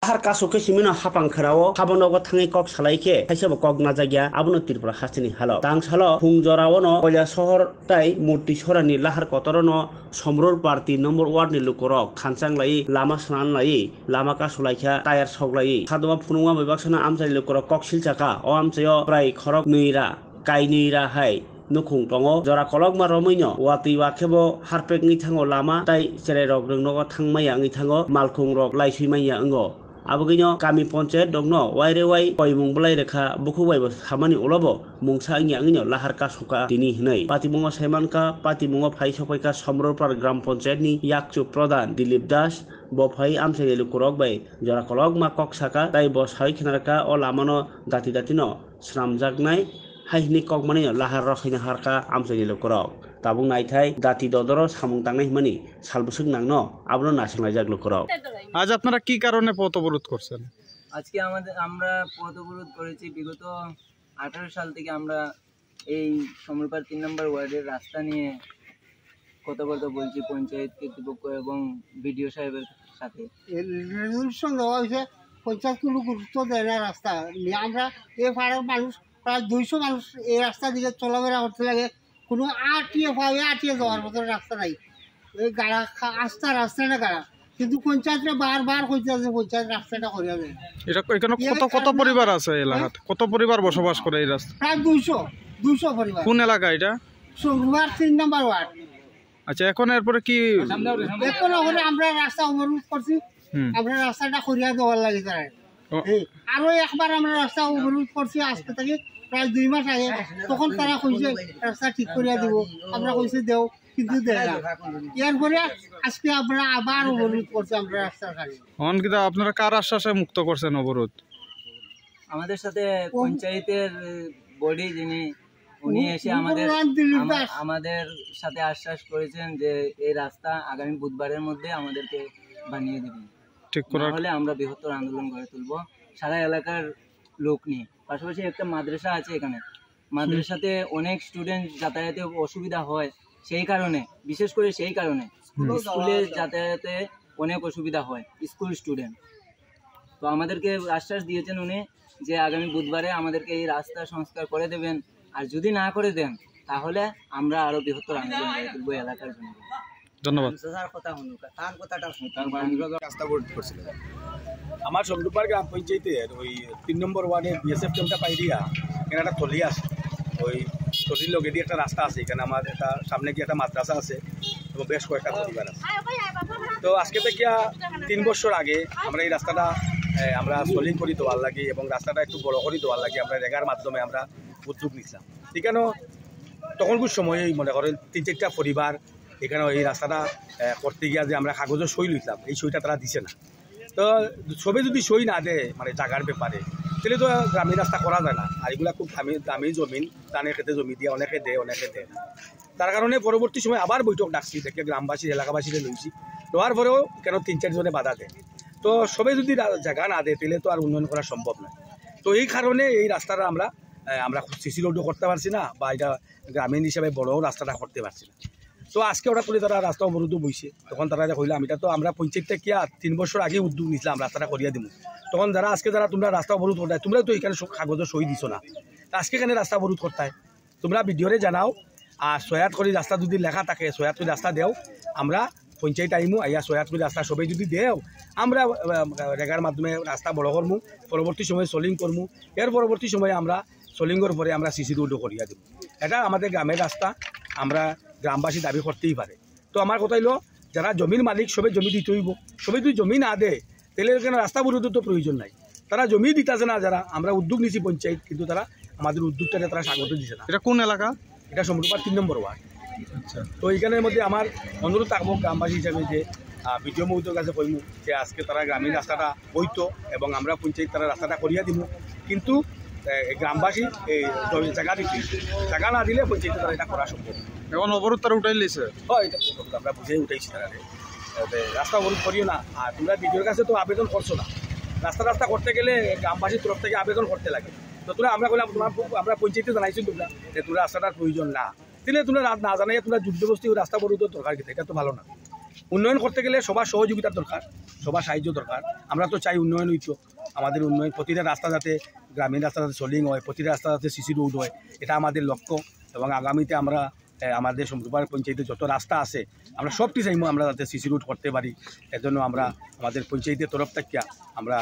har kaso ke simino hapang kharao habonogo thangi kok salaike kaisabo kok na jagya abono Tripura hastini halo tang salo phungjorao no koila sohor tai murti sorani lahar kotorono somror party number 1 ni lukorok khanchang lai lama sanan lai lama ka sulaikha tayar soglai sadwa phununga bibaksana amchai lukorok kok silchaka o amchayo prai khorok nuira kainira hai nukung tongo jora kolok ma romoino wati wakebo harpek ngi thango lama tai cherei rok rungnogo thangmaya ngi thango malkhung rok laisui ango abogino kami ponchayat dogno waire wai koimung blai rekha bukubai bo hamani ulobo mungsa angino lahar ka soka tini hnai patimungo saimanka patimungo phai sokaika somrorpar gram panchayat ni yakchu pradhan Dilip Das bo phai amchai lukurok bai jora kolok ma kok saka tai bo sai khnarka o lamano dati no sramjaknai haihni kokmani lahar rokhina harka amchai lukurok tabung naithai dati dodoro samung tangnai mani salbusuk nangno abno nasingnajak lukurok আজ আপনারা কি কারণে পথ অবরোধ করছেন? আজকে আমরা পথ অবরোধ করেছি বিগত 18 সাল থেকে আমরা এই সমরপার 3 নম্বর ওয়ার্ডের রাস্তা নিয়ে কথা বলছি পঞ্চায়েত কর্তৃপক্ষ এবং বিডিও সাহেবের সাথে। রেজলিউশন দেওয়া হয়েছে, পঞ্চায়েত কোনো গুরুত্ব দেয় না রাস্তা নিয়ে। আমরা এই পাড়ার মানুষ প্রায় 200 মানুষ এই রাস্তা দিকে চলাফেরা করতে লাগে, কোনো আটিয়ে যাওয়ার মতো রাস্তা নাই। এই গাড়া রাস্তাটা গাড়া, কিন্তু পঞ্চায়েতরা বারবার কইতে আছে পঞ্চায়েত রাস্তাটা করিয়া দেয়। এটা এখানে কত পরিবার আছে এলাকাতে? কত পরিবার বসবাস করে এই রাস্তা? প্রায় 200 পরিবার। কোন এলাকা এটা? সমরপার 3 নম্বর ওয়ার্ড। আচ্ছা, এখন এরপরে কি? এখন আমরা রাস্তা অবরোধ করছি, আমরা রাস্তাটা করিয়া দেওয়ার লাগে তারা। আরো একবার আমরা রাস্তা অবরোধ করছি আজকে থেকে প্রায় 2 মাস আগে, তখন তারা কইছে রাস্তা ঠিক করিয়া দিব। আমরা কইছি দেও, কিন্তু দেয় না। এরপরে আজকে আমরা আবার অবরোধ করছি আমরা রাস্তার কাছে। আপনারা কার আশ্বাসে মুক্ত করছেন অবরোধ? আমাদের সাথে পঞ্চায়েতের বডি যিনি, উনি এসে আমাদের সাথে আশ্বাস করেছেন যে এই রাস্তা আগামী বুধবারের মধ্যে আমাদেরকে বানিয়ে দিবেন, ঠিক হলে আমরা বৃহত্তর আন্দোলন গড়ে তুলবো সারা এলাকার লোক নিয়ে। পাশাপাশি একটা মাদ্রাসা আছে এখানে, মাদ্রাসাতে অনেক স্টুডেন্ট যাতায়াতে অসুবিধা হয়, সেই কারণে বিশেষ করে স্কুলে যাতায়াতে অনেক অসুবিধা হয় স্কুল স্টুডেন্ট। তো আমাদেরকে আশ্বাস দিয়েছেন উনি যে আগামী বুধবারে আমাদেরকে এই রাস্তা সংস্কার করে দেবেন, আর যদি না করে দেন তাহলে আমরা আরো বৃহত্তর আন্দোলন গড়ে তুলবো এলাকার জন্য। ধন্যবাদ। আমার সমরপার গ্রাম পঞ্চায়েতের ওই 3 নম্বর ওয়ার্ডের বিএসএফ ক্যাম্পটা পাইরিয়া এখানে একটা থলি আছে, ওই থলির লগে দিয়ে একটা রাস্তা আছে। এখানে আমার একটা সামনে গিয়ে একটা মাদ্রাসা আছে এবং বেশ কয়েকটা পরিবার আছে। তো আজকে থেকে 3 বছর আগে আমরা এই রাস্তাটা আমরা সলিং করি দেওয়ার লাগে এবং রাস্তাটা একটু বড় করে দেওয়ার লাগে আমরা রেগার মাধ্যমে আমরা উদ্যোগ নিচ্ছিলাম। এখানে তখনকার সময় মনে করেন 3-4টা পরিবার এখানে এই রাস্তাটা করতে গিয়া যে আমরা কাগজের সই লইলাম, এই সইটা তারা দিছে না। তো সবে যদি সই না দেয় মানে জায়গার ব্যাপারে, তাহলে তো গ্রামীণ রাস্তা করা যায় না। আর এগুলা খুব দামি জমিন, টানে খেতে জমি দিয়ে অনেকে দেয় না। তার কারণে পরবর্তী সময় আবার বৈঠক ডাকছি, দেখে গ্রামবাসী এলাকাবাসীরা লইছি, দেওয়ার পরেও কেন 3-4 জনে বাধা দেয়। তো সবে যদি জায়গা না দেয় তাহলে তো আর উন্নয়ন করা সম্ভব নয়। তো এই কারণে এই রাস্তাটা আমরা সিসি রোডও করতে পারছি না, বা এটা গ্রামীণ হিসাবে বড় রাস্তাটা করতে পারছি না। তো আজকে ওরা করে তারা রাস্তা অবরোধ বইছে। তখন তারা কইলাম এটা তো আমরা পঞ্চায়েতটা কি 3 বছর আগে উদ্যোগ নিয়েছিলাম রাস্তাটা করিয়া দিব। তখন আজকে তোমরা রাস্তা অবরোধ করতে, তোমরা তো এখানে কাগজে সই দিছো না, আজকে এখানে রাস্তা অবরোধ করতে হয় তোমরা ভিডিওরে জানাও। আর সহায়ত করে রাস্তা যদি লেখা থাকে সহায়ত করে রাস্তা দেও, আমরা পঞ্চায়েত আইমু আইয়া সহায়ত করে রাস্তা সবাই যদি দেও, আমরা রেগার মাধ্যমে রাস্তা বড় করমু, পরবর্তী সময় সলিং করমু। এর পরবর্তী সময়ে আমরা সলিংয়ের পরে আমরা সিসি রোডও করিয়া দেব। এটা আমাদের গ্রামের রাস্তা, আমরা গ্রামবাসী দাবি করতেই পারে। তো আমার কথা হইল যারা জমির মালিক সবে জমি দিতে হইব, সবে যদি জমি না দেয় তাহলে এখানে রাস্তা বরোধের তো প্রয়োজন নাই। তারা জমি দিতেছে না, যারা আমরা উদ্যোগ নিছি পঞ্চায়েত, কিন্তু তারা আমাদের উদ্যোগটাকে তারা স্বাগত দিচ্ছে না। এটা কোন এলাকা? এটা সমরপার 3 নম্বর ওয়ার্ড। আচ্ছা, তো এইখানের মধ্যে আমার অনুরোধ থাকবো গ্রামবাসী হিসাবে যে বিডিও মহোদয়ের কাছে কইমু যে আজকে তারা গ্রামীণ রাস্তাটা বইতো এবং আমরা পঞ্চায়েত তারা রাস্তাটা করিয়া দিব, কিন্তু গ্রামবাসী এই জায়গা দিচ্ছি, জায়গা না দিলে পঞ্চায়েতে তারা এটা করা সম্ভব। এখন অবরোধ তারা উঠাই লিছে? হয়, এটা আমরা বুঝে উঠাইছি তারা রাস্তা অবরোধ করিও না। আর তোমরা বিডিওর কাছে তো আবেদন করছো না, রাস্তা করতে গেলে গ্রামবাসীর তরফ থেকে আবেদন করতে লাগে। তো তোমরা আমরা বললাম আমরা পঞ্চায়েতে জানাইছি তোমরা যে তোমরা রাস্তাটার প্রয়োজন না, তাহলে তোমরা না জানাই তোমরা যুদ্ধবস্তি রাস্তা অবরোধের দরকার, কিন্তু এটা তো ভালো না। উন্নয়ন করতে গেলে সবার সহযোগিতার দরকার, সবার সাহায্য দরকার। আমরা তো চাই উন্নয়ন হইতো, আমাদের উন্নয়ন, প্রতিটা রাস্তা যাতে গ্রামীণ রাস্তা যাতে সোলিং হয়, প্রতিটা রাস্তা যাতে সিসি রোড হয়, এটা আমাদের লক্ষ্য। এবং আগামীতে আমরা আমাদের সমুদ্রপাড় পঞ্চায়েতের যত রাস্তা আছে আমরা সবটি চাইবো আমরা যাতে সিসি রোড করতে পারি। এর জন্য আমরা আমাদের পঞ্চায়েতের তরফ থেকে আমরা